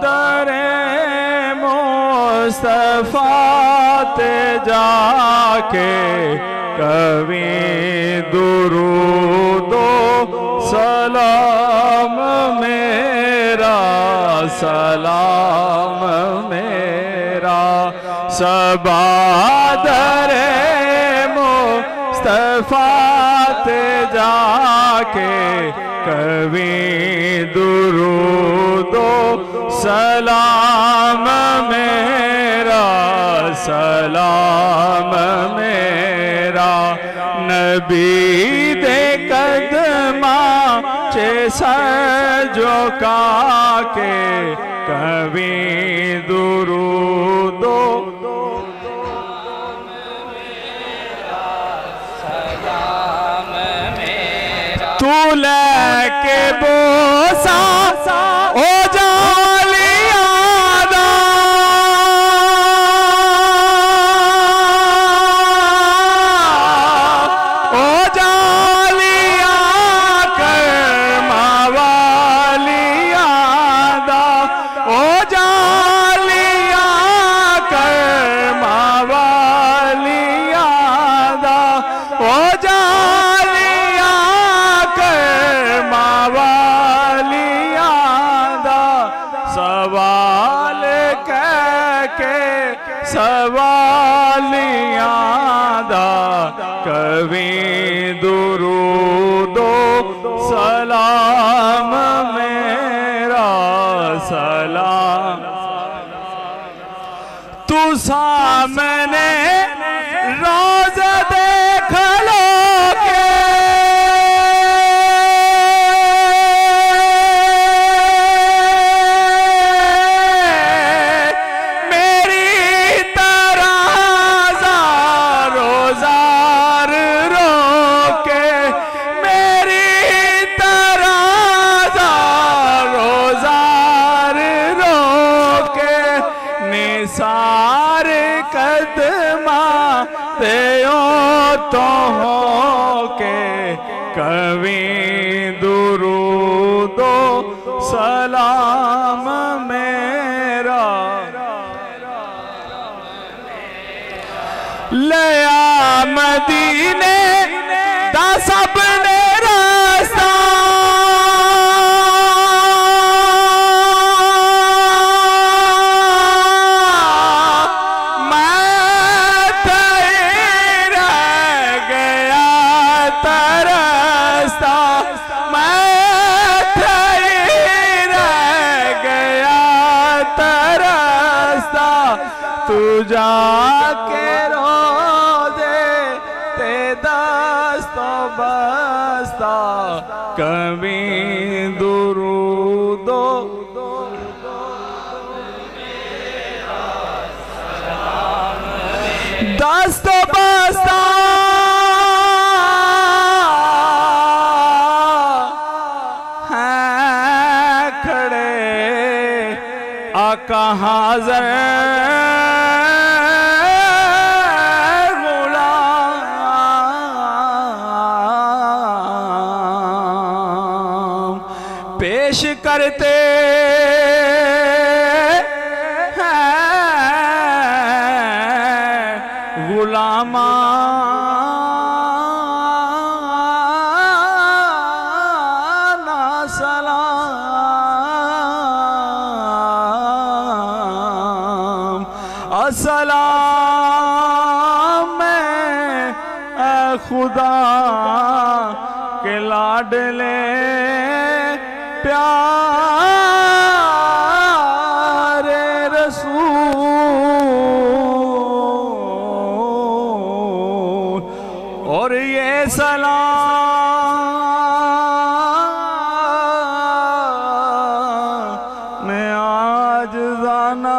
दरे मुस्तफा ते जाके कभी दुरूदो सलाम मेरा, सलाम मेरा। सबा दरे मुस्तफा ते जाके कभी दुरूदो सलाम मेरा, सलाम मेरा। नबी दे कदमा चे सर झुका के कभी दुरूदो तू लेके बोसा ओ जालिया दा, ओ जालिया कर्मा वालिया दा, ओ जालिया कर्मा वालिया दा, ओ जालिया वालिया दा। सवाल कह के सवालिया दा कभी दुरूदो सलाम मेरा, सलाम। तू सामने रोज देख लो के सारे कदमा तेओ तो हो के कभी दुरूदो सलाम मेरा। लया मदीने दा सबने रास्ता, तू जाके रोज़े ते दस्तो बस्ता कभी दुरूदो दस्तो बस्ता है खड़े आका हाज़र पेश करते हैं गुलामा ना सलाम, अस्सलाम में खुदा के लाडले प्यारे रसूल। और ये सलाम मैं आज जाना